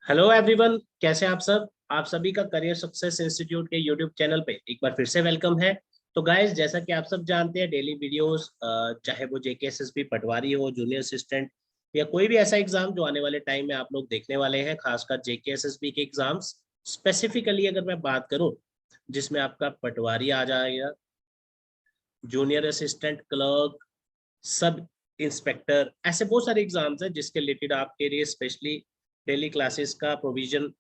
Hello everyone, कैसे हैं आप सब। आप सभी का करियर सक्सेस इंस्टीट्यूट के यूट्यूब चैनल पे एक बार फिर से वेलकम है। तो गाइस, जैसा कि आप सब जानते हैं, डेली वीडियोस चाहे वो जेकेएसएसबी पटवारी हो, जूनियर असिस्टेंट या कोई भी ऐसा एग्जाम जो आने वाले टाइम में आप लोग देखने वाले हैं, खासकर जेकेएसएसबी के एग्जाम्स स्पेसिफिकली अगर मैं बात करूं, जिसमें आपका पटवारी आ जाएगा, junior assistant, clerk, sub inspector, ऐसे बहुत सारे एग्जाम्स हैं जिसके रिलेटेड आपके लिए स्पेशली डेली क्लासेस का प्रोविजन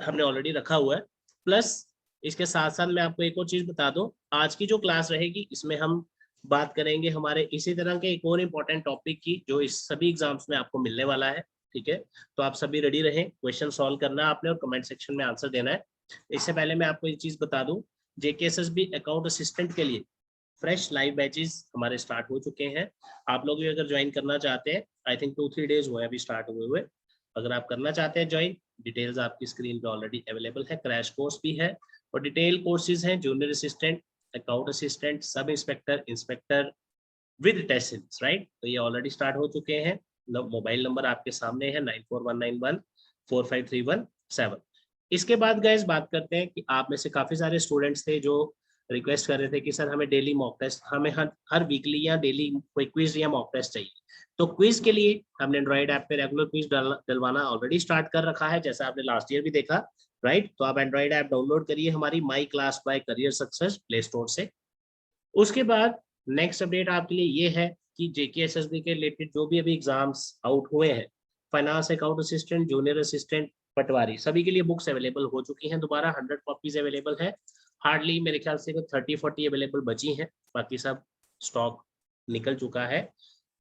हमने ऑलरेडी रखा हुआ है। प्लस इसके साथ साथ मैं आपको एक और चीज बता दूं, आज की जो क्लास रहेगी इसमें हम बात करेंगे हमारे इसी तरह के एक और इम्पोर्टेंट टॉपिक की जो इस सभी एग्जाम्स में आपको मिलने वाला है। ठीक है, तो आप सभी रेडी रहें, क्वेश्चन सॉल्व करना है आपने और कमेंट सेक्शन में आंसर देना है। इससे पहले मैं आपको एक चीज बता दूं, जेकेएसएसबी अकाउंट असिस्टेंट के लिए फ्रेश लाइव बैचेस हमारे स्टार्ट हो चुके हैं। आप लोग भी अगर ज्वाइन करना चाहते हैं, आई थिंक 2-3 डेज हुए अभी स्टार्ट हुए हुए। अगर आप करना चाहते हैं ज्वाइन, डिटेल्स आपकी स्क्रीन पे ऑलरेडी अवेलेबल है। क्रैश कोर्स भी है और डिटेल कोर्सेज हैं, junior assistant, account assistant, sub inspector, inspector with test series, right. तो ये ऑलरेडी स्टार्ट हो चुके हैं। मोबाइल नंबर आपके सामने है 9419145317। इसके बाद गाइस बात करते हैं कि आप में से काफी सारे स्टूडेंट्स थे जो रिक्वेस्ट कर रहे थे कि सर हमें डेली मॉक टेस्ट, हमें हर वीकली या डेली कोई क्विज या मॉक टेस्ट चाहिए। तो क्विज के लिए हमने एंड्रॉइड ऐप पे रेगुलर क्विज डलवाना ऑलरेडी स्टार्ट कर रखा है, जैसा आपने लास्ट ईयर भी देखा, राइट। तो आप एंड्रॉइड ऐप डाउनलोड करिए हमारी my class by career success play store से। उसके बाद नेक्स्ट अपडेट आपके लिए ये है कि जेकेएसएसबी के रिलेटेड जो भी अभी एग्जाम्स आउट हुए हैं, finance account assistant, junior assistant, patwari, सभी के लिए बुक्स अवेलेबल हो चुकी हैं। दोबारा 100 कॉपीज अवेलेबल है। हार्डली मेरे ख्याल से 30-40 अवेलेबल बची हैं, बाकी सब स्टॉक निकल चुका है।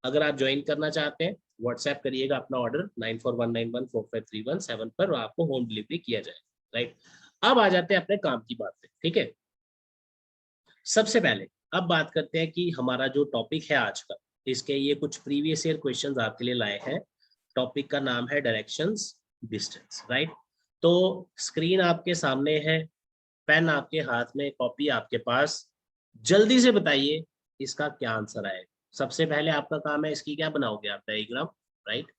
अगर आप ज्वाइन करना चाहते हैं, व्हाट्सएप करिएगा अपना ऑर्डर 9419145317 पर, आपको होम डिलीवरी किया जाएगा, राइट। अब आ जाते हैं अपने काम की बात पे, ठीक है। सबसे पहले अब बात करते हैं कि हमारा जो टॉपिक है आज का, इसके ये कुछ प्रीवियस ईयर क्वेश्चंस आपके लिए लाए हैं। टॉपिक का नाम है डायरेक्शंस डिस्टेंस, राइट। तो स्क्रीन आपके सामने है, पेन आपके हाथ में, कॉपी आपके पास। जल्दी से बताइए इसका क्या आंसर आएगा। सबसे पहले आपका काम है, इसकी क्या बनाओगे आप, डायग्राम, राइट।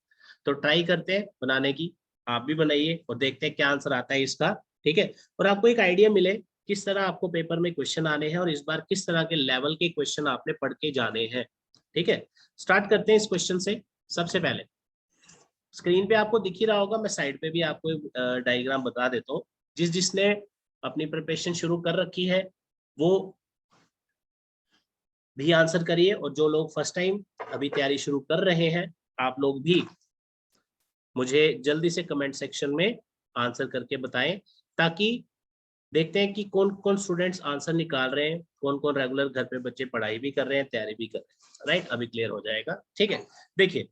तो ट्राई करते हैं बनाने की, आप भी बनाइए और देखते हैं क्या आंसर आता है इसका, ठीक है। और आपको एक आइडिया मिले किस तरह आपको पेपर में क्वेश्चन आने हैं और इस बार किस तरह के लेवल के क्वेश्चन आपने पढ़ के जाने हैं, ठीक है। स्टार्ट करते हैं इस क्वेश्चन से। सबसे पहले स्क्रीन पे आपको दिख ही रहा होगा, मैं साइड पे भी आपको डायग्राम बता देता हूँ। जिसने अपनी प्रिपरेशन शुरू कर रखी है वो भी आंसर करिए, और जो लोग फर्स्ट टाइम अभी तैयारी शुरू कर रहे हैं, आप लोग भी मुझे जल्दी से कमेंट सेक्शन में आंसर करके बताएं, ताकि देखते हैं कि कौन कौन स्टूडेंट्स आंसर निकाल रहे हैं, कौन कौन रेगुलर घर पे बच्चे पढ़ाई भी कर रहे हैं, तैयारी भी कर रहे हैं, राइट। अभी क्लियर हो जाएगा, ठीक है। देखिए,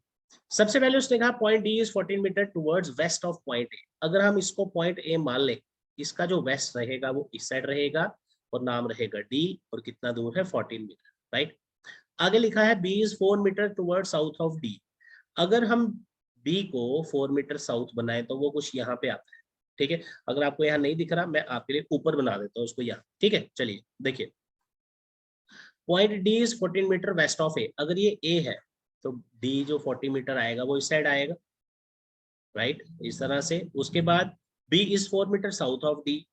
सबसे पहले उसने कहा point D is 14 metre towards west of point A. अगर हम इसको पॉइंट ए मान ले, इसका जो वेस्ट रहेगा वो इस साइड रहेगा और नाम रहेगा डी, और कितना दूर है 14 मीटर, राइट। आगे लिखा है B is 4 metre toward south of D. अगर हम बी को 4 मीटर साउथ बनाए तो वो कुछ यहाँ पे आता है, ठीक है। अगर आपको यहाँ नहीं दिख रहा, मैं आपके लिए ऊपर बना देता हूँ उसको यहाँ, ठीक है। चलिए देखिए, point D is 14 metre west of A. अगर ये ए है तो डी जो 40 मीटर आएगा वो इस साइड आएगा, राइट, इस तरह से। उसके बाद B is 4 metre south of D.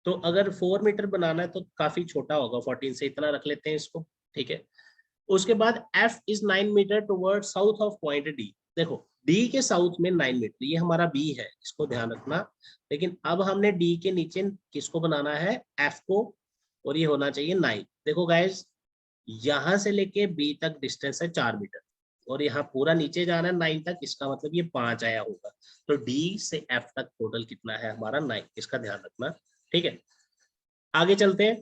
तो अगर 4 मीटर बनाना है तो काफी छोटा होगा, 14 से इतना रख लेते हैं इसको, ठीक है। उसके बाद F is 9 metre toward south of point D. देखो, डी के साउथ में 9 मीटर, ये हमारा बी है, इसको ध्यान रखना। लेकिन अब हमने डी के नीचे किसको बनाना है, एफ को, और ये होना चाहिए 9। देखो गाइज, यहां से लेके बी तक डिस्टेंस है 4 मीटर, और यहाँ पूरा नीचे जाना है 9 तक, इसका मतलब ये 5 आया होगा। तो डी से एफ तक टोटल कितना है हमारा, 9, इसका ध्यान रखना, ठीक है। आगे चलते हैं।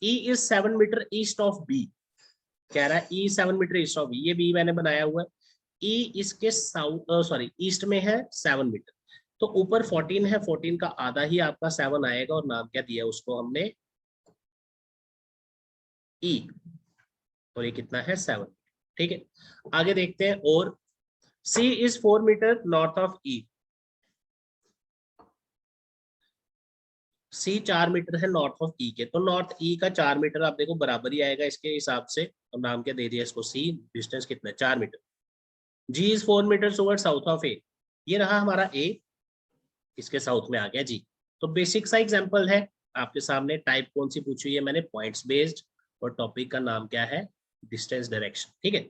E is 7 metre east of B. कह रहा है E 7 metre east of B, ये बी मैंने बनाया हुआ है। ई इसके साउथ सॉरी ईस्ट में है 7 मीटर, तो ऊपर 14 है, 14 का आधा ही आपका 7 आएगा, और नाम क्या दिया उसको हमने, ई, और ये कितना है 7, ठीक है। आगे देखते हैं, और C is 4 metre north of E. C 4 metre है नॉर्थ ऑफ ई के, तो नॉर्थ ई का 4 मीटर आप देखो बराबर ही आएगा इसके हिसाब से, और नाम क्या दे दिया इसको, सी। डिस्टेंस कितना है 4 metre. G is 4 metre toward south of A. ये रहा हमारा ए, इसके साउथ में आ गया जी। तो बेसिक सा एग्जांपल है आपके सामने। टाइप कौन सी पूछी है मैंने, पॉइंट्स बेस्ड, और टॉपिक का नाम क्या है, डिस्टेंस डायरेक्शन, ठीक है।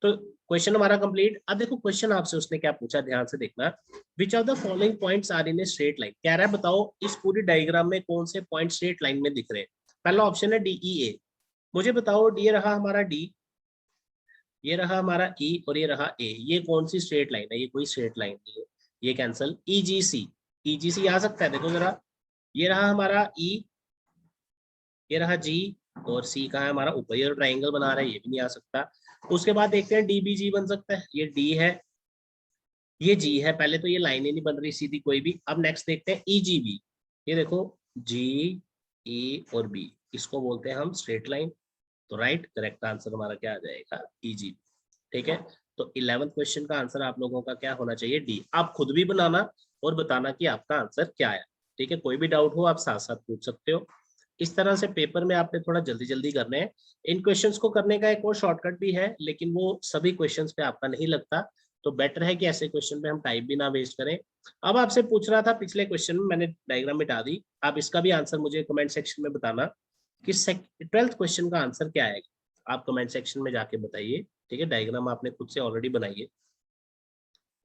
तो क्वेश्चन हमारा कंप्लीट। अब देखो क्वेश्चन आपसे उसने क्या पूछा, ध्यान से देखना। Which of the following points are in a straight line, कह रहा है बताओ इस पूरी डायग्राम में कौन से पॉइंट स्ट्रेट लाइन में दिख रहे हैं। पहला ऑप्शन है डी ई ए, मुझे बताओ डी रहा हमारा डी, ये रहा हमारा ई, और ये रहा ए, ये कौन सी स्ट्रेट लाइन है, ये कोई स्ट्रेट लाइन नहीं है, ये कैंसल। ई जी सी, ई जी सी आ सकता है, देखो जरा, ये रहा हमारा ई, ये रहा जी, और सी कहाँ है हमारा ऊपर, ये ट्राइंगल बना रहा है, ये भी नहीं आ सकता। उसके बाद देखते हैं डी बी जी बन सकता है, ये डी है, ये जी है, पहले तो ये लाइन ही नहीं बन रही सीधी कोई भी। अब नेक्स्ट देखते हैं ई जी बी, ये देखो जी ई और बी, इसको बोलते हैं हम स्ट्रेट लाइन। तो राइट करेक्ट आंसर हमारा क्या आ जाएगा, ई जी, ठीक है। तो 11th क्वेश्चन का आंसर आप लोगों का क्या होना चाहिए, डी। आप खुद भी बनाना और बताना कि आपका आंसर क्या आया, ठीक है। कोई भी डाउट हो आप साथ साथ पूछ सकते हो। इस तरह से पेपर में आपने थोड़ा जल्दी जल्दी करने हैं। इन क्वेश्चंस को करने का एक और शॉर्टकट भी है, लेकिन वो सभी क्वेश्चंस पे आपका नहीं लगता, तो बेटर है कि ऐसे क्वेश्चन पे हम टाइम भी ना वेस्ट करें। अब आपसे पूछ रहा था पिछले क्वेश्चन में, मैंने डायग्राम मिटा दी, आप इसका भी आंसर मुझे कमेंट सेक्शन में बताना कि 12th क्वेश्चन का आंसर क्या आएगा, आप कमेंट सेक्शन में जाके बताइए, ठीक है। डायग्राम आपने खुद से ऑलरेडी बनाई है,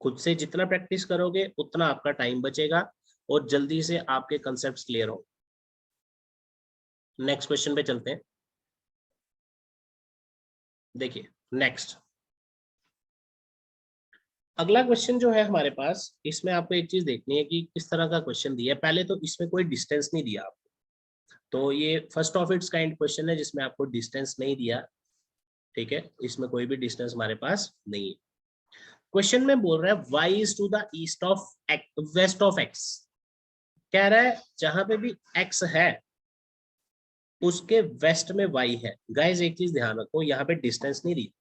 खुद से जितना प्रैक्टिस करोगे उतना आपका टाइम बचेगा और जल्दी से आपके कंसेप्ट क्लियर हो। नेक्स्ट क्वेश्चन पे चलते हैं। देखिए नेक्स्ट अगला क्वेश्चन जो है हमारे पास, इसमें आपको एक चीज देखनी है कि किस तरह का क्वेश्चन दिया है। पहले तो इसमें कोई डिस्टेंस नहीं दिया आपको, तो ये first of its kind question है जिसमें आपको डिस्टेंस नहीं दिया, ठीक है। इसमें कोई भी डिस्टेंस हमारे पास नहीं है। क्वेश्चन में बोल रहा है y is to the east of west of x, कह रहा है जहां पे भी x है उसके वेस्ट में y है। गाइस एक चीज ध्यान रखो, यहाँ पे डिस्टेंस नहीं दी,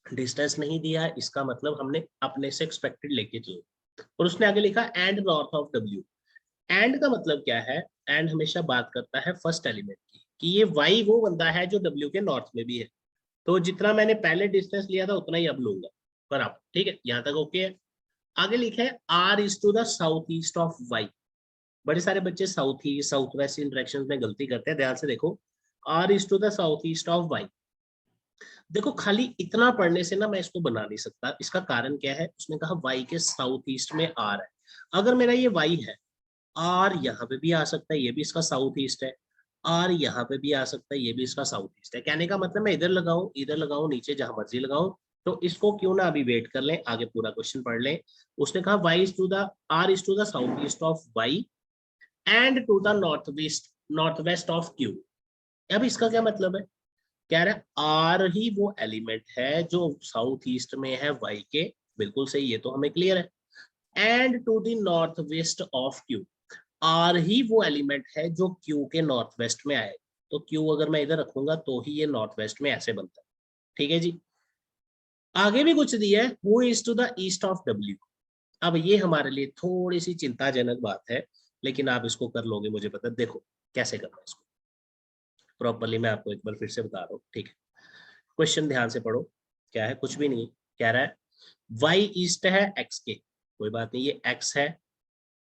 डिस्टेंस नहीं दिया, इसका मतलब हमने अपने से एक्सपेक्टेड लेके चलो। और उसने आगे लिखा and north of w। And का मतलब क्या है, एंड हमेशा बात करता है फर्स्ट एलिमेंट की, कि ये y वो बंदा है जो w के नॉर्थ में भी है। तो जितना मैंने पहले डिस्टेंस लिया था उतना ही अब लूंगा बराबर, ठीक है। यहाँ तक ओके है। आगे लिखा है r is to the south east of y। बड़े सारे बच्चे south east south west interaction में गलती करते हैं, ध्यान से देखो, r is to the south east of y। देखो खाली इतना पढ़ने से ना मैं इसको बना नहीं सकता, इसका कारण क्या है, उसने कहा y के साउथ ईस्ट में r है। अगर मेरा ये y है, r यहाँ पे भी आ सकता है, ये भी इसका साउथ ईस्ट है, r यहाँ पे भी आ सकता है, ये भी इसका साउथ ईस्ट है। कहने का मतलब मैं इधर लगाऊं नीचे जहां मर्जी लगाऊं, तो इसको क्यों ना अभी वेट कर लें, आगे पूरा क्वेश्चन पढ़ लें। उसने कहा y is to the r is to the south east of y and to the north west of q। अब इसका क्या मतलब है, कह रहा है r ही वो एलिमेंट है जो साउथ ईस्ट में है y के, बिल्कुल सही, ये तो हमें क्लियर है। And to the north west of q, r ही वो एलिमेंट है जो q के नॉर्थ वेस्ट में आए। तो q अगर मैं इधर रखूंगा तो ही ये नॉर्थ वेस्ट में ऐसे बनता है, ठीक है जी। आगे भी कुछ दिया है, who is to the east of w। अब ये हमारे लिए थोड़ी सी चिंताजनक बात है, लेकिन आप इसको कर लोगे मुझे पता है। देखो कैसे करना है इसको प्रॉपरली, मैं आपको एक बार फिर से बता रहा हूँ, ठीक है। क्वेश्चन ध्यान से पढ़ो, क्या है, कुछ भी नहीं, कह रहा है y ईस्ट है x के, कोई बात नहीं, ये x है,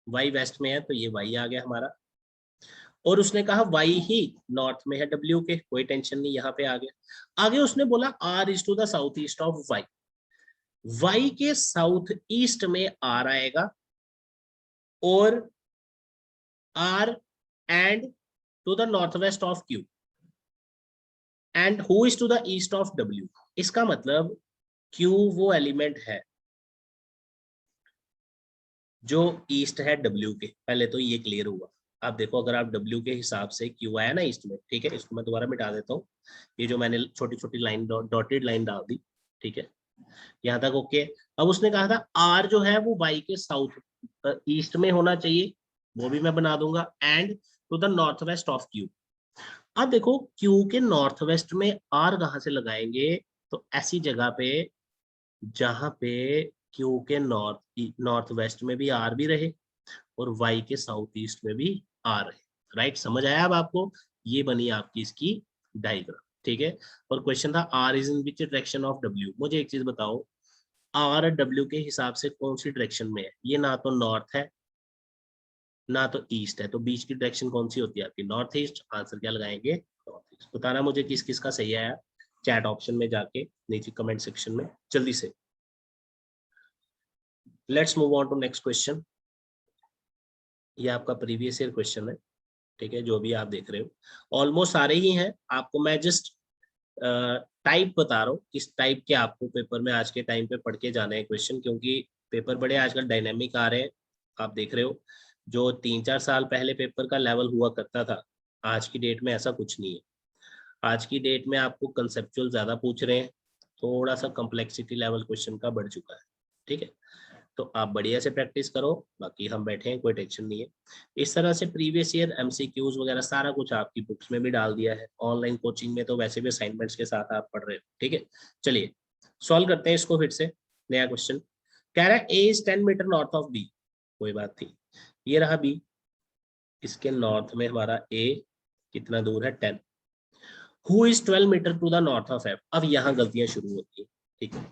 y वेस्ट में है तो ये y आ गया हमारा। और उसने कहा y ही नॉर्थ में है w के, कोई टेंशन नहीं, यहाँ पे आ गया। आगे उसने बोला r is to the south east of y, y के साउथ ईस्ट में r आएगा, और r and to the north west of q, and who is to the east of w। इसका मतलब q वो एलिमेंट है जो ईस्ट है w के, पहले तो ये क्लियर हुआ। आप देखो अगर आप w के हिसाब से q आया ना ईस्ट में, ठीक है, इसको मैं दोबारा मिटा देता हूँ, ये जो मैंने छोटी छोटी लाइन डॉटेड लाइन डाल दी, ठीक है, यहाँ तक ओके। अब उसने कहा था r जो है वो y के साउथ ईस्ट में होना चाहिए, वो भी मैं बना दूंगा, and to the north west of q। अब देखो q के नॉर्थ वेस्ट में r कहाँ से लगाएंगे, तो ऐसी जगह पे जहां पे क्यू के नॉर्थ वेस्ट में भी आर भी रहे और वाई के साउथ ईस्ट में भी आर रहे। राइट, समझ आया अब आपको, ये बनी आपकी इसकी डायग्राम, ठीक है। और क्वेश्चन था R is in which direction of W. मुझे एक चीज बताओ, आर डब्ल्यू के हिसाब से कौन सी डायरेक्शन में है? ये ना तो नॉर्थ है ना तो ईस्ट है, तो बीच की डायरेक्शन कौन सी होती है आपकी? North east. आंसर क्या लगाएंगे? North east. बताना मुझे किस किस का सही आया चैट ऑप्शन में जाके, नीचे कमेंट सेक्शन में जल्दी से। Let's move on to next question. ये आपका प्रीवियस ईयर क्वेश्चन है, ठीक है, जो भी आप देख रहे हो ऑलमोस्ट सारे ही हैं। आपको मैं जस्ट टाइप बता रहा हूँ किस टाइप के आपको पेपर में आज के टाइम पे पढ़ के जाना है क्वेश्चन, क्योंकि पेपर बड़े आजकल डायनेमिक आ रहे हैं। आप देख रहे हो जो 3-4 साल पहले पेपर का लेवल हुआ करता था, आज की डेट में ऐसा कुछ नहीं है। आज की डेट में आपको कंसेप्चुअल ज्यादा पूछ रहे हैं, थोड़ा सा कॉम्प्लेक्सिटी लेवल क्वेश्चन का बढ़ चुका है, ठीक है। तो आप बढ़िया से प्रैक्टिस करो, बाकी हम बैठे हैं, कोई टेंशन नहीं है। इस तरह से प्रीवियस ईयर एमसीक्यूज वगैरह सारा कुछ आपकी बुक्स में भी डाल दिया है। ऑनलाइन कोचिंग में तो वैसे भी असाइनमेंट्स के साथ आप पढ़ रहे हो, ठीक है। चलिए सॉल्व करते हैं इसको फिर से। नया क्वेश्चन कह रहा है A is 10 metre north of B. कोई बात नहीं, ये रहा बी, इसके नॉर्थ में हमारा ए कितना दूर है? 10। Who is 12 metre to the north of F. अब यहाँ गलतियां शुरू होती है, ठीक है।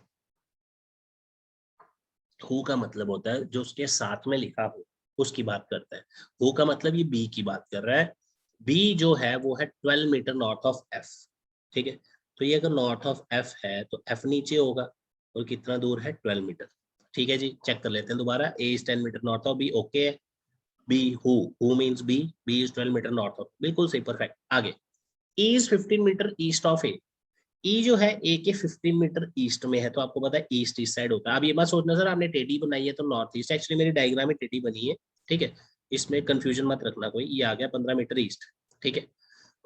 हु का मतलब होता है जो उसके साथ में लिखा हो उसकी बात करता है। हु का मतलब ये बी की बात कर रहा है। बी जो है वो है 12 मीटर नॉर्थ ऑफ एफ, ठीक है। तो ये अगर नॉर्थ ऑफ एफ है तो एफ नीचे होगा, और कितना दूर है? 12 मीटर, ठीक है जी। चेक कर लेते हैं दोबारा। A is 10 metre north of B, okay है। B who means B is 12 metre north of, बिल्कुल सही, परफेक्ट। आगे E is 15 metre east of A. E जो है ए के 15 मीटर ईस्ट में है, तो आपको पता है ईस्ट इस साइड होता है। अब ये मत सोचना सर आपने टेढ़ी बनाई है तो नॉर्थ ईस्ट, एक्चुअली मेरी डायग्राम में टेढ़ी बनी है, ठीक है। इसमें कंफ्यूजन मत रखना कोई। ये आ गया 15 मीटर ईस्ट, ठीक है।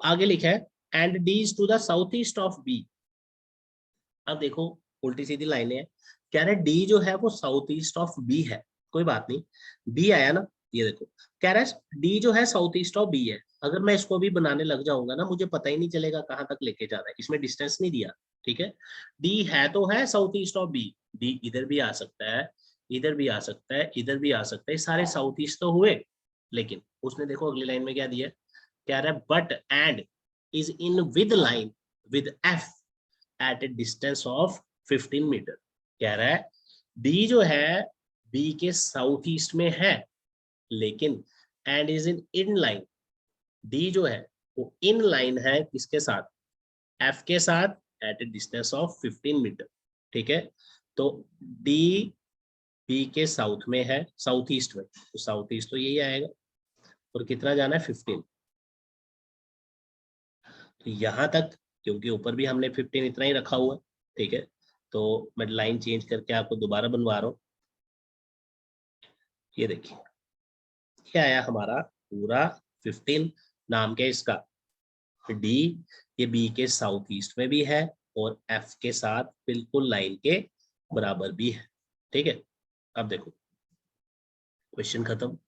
आगे लिखा है and D is to the south east of B. अब देखो उल्टी सीधी लाइनें हैं, कह रहे डी जो है वो साउथ ईस्ट ऑफ बी है। कोई बात नहीं, बी आया ना, ये देखो कह रहा है डी जो है साउथ ईस्ट ऑफ बी है। अगर मैं इसको भी बनाने लग जाऊंगा ना, मुझे पता ही नहीं चलेगा कहाँ तक लेके जा रहा है, इसमें डिस्टेंस नहीं दिया, ठीक है। डी है तो है south east of B, D इधर भी आ सकता है, इधर भी आ सकता है, इधर भी आ सकता है, सारे साउथ ईस्ट तो हुए। लेकिन उसने देखो अगली लाइन में क्या दिया, कह रहा है but and is in with line with F at a distance of 15 metre. कह रहा है डी जो है बी के साउथ ईस्ट में है, लेकिन and is in line, D जो है वो इन लाइन है किसके साथ? एफ के साथ at a distance of 15 metre, ठीक है। तो डी बी के साउथ में है, साउथ ईस्ट में, तो साउथ ईस्ट तो यही आएगा, और कितना जाना है? 15। तो यहां तक, क्योंकि ऊपर भी हमने 15 इतना ही रखा हुआ है, ठीक है। तो मैं लाइन चेंज करके आपको दोबारा बनवा रहा हूँ। ये देखिए क्या आया हमारा पूरा 15। नाम क्या है इसका? डी। ये बी के साउथ ईस्ट में भी है और एफ के साथ बिल्कुल लाइन के बराबर भी है, ठीक है। अब देखो क्वेश्चन खत्म।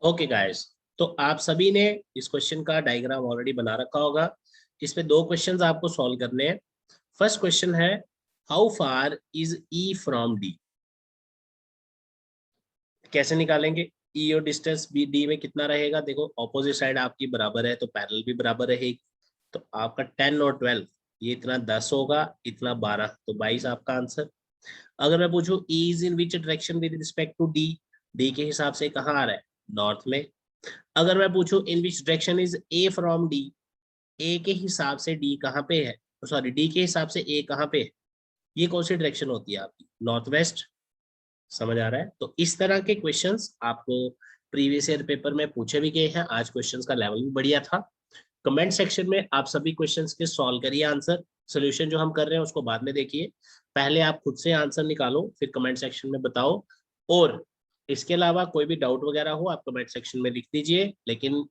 ओके गाइस, तो आप सभी ने इस क्वेश्चन का डायग्राम ऑलरेडी बना रखा होगा। इसमें दो क्वेश्चंस आपको सॉल्व करने हैं। फर्स्ट क्वेश्चन है how far is E from D. कैसे निकालेंगे? ई और डिस्टेंस बी डी में कितना रहेगा? देखो ऑपोजिट साइड आपकी बराबर है तो पैरेलल भी बराबर रहेगी। तो आपका 10 और 12, ये इतना 10 होगा, इतना 12, तो 22 आपका आंसर। अगर मैं पूछूं E is in which direction with respect to D, D के हिसाब से कहाँ आ रहा है? नॉर्थ में। अगर मैं पूछूं in which direction is A from D, A के हिसाब से डी कहाँ पे है, सॉरी डी के हिसाब से ए कहाँ पे है, ये कौन सी डायरेक्शन होती है आपकी? North west. समझ आ रहा है? तो इस तरह के क्वेश्चंस आपको प्रीवियस ईयर पेपर में पूछे भी गए हैं। आज क्वेश्चंस का लेवल भी बढ़िया था। कमेंट सेक्शन में आप सभी क्वेश्चंस के सॉल्व करिए, आंसर सोल्यूशन जो हम कर रहे हैं उसको बाद में देखिए। पहले आप खुद से आंसर निकालो, फिर कमेंट सेक्शन में बताओ। और इसके अलावा कोई भी डाउट वगैरह हो आप कमेंट सेक्शन में लिख दीजिए। लेकिन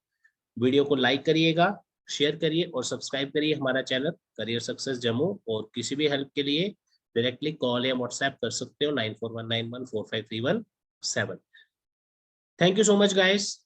वीडियो को लाइक करिएगा, शेयर करिए और सब्सक्राइब करिए हमारा चैनल करियर सक्सेस जम्मू। और किसी भी हेल्प के लिए डायरेक्टली कॉल या व्हाट्सएप कर सकते हो 9419145317। Thank you so much guys.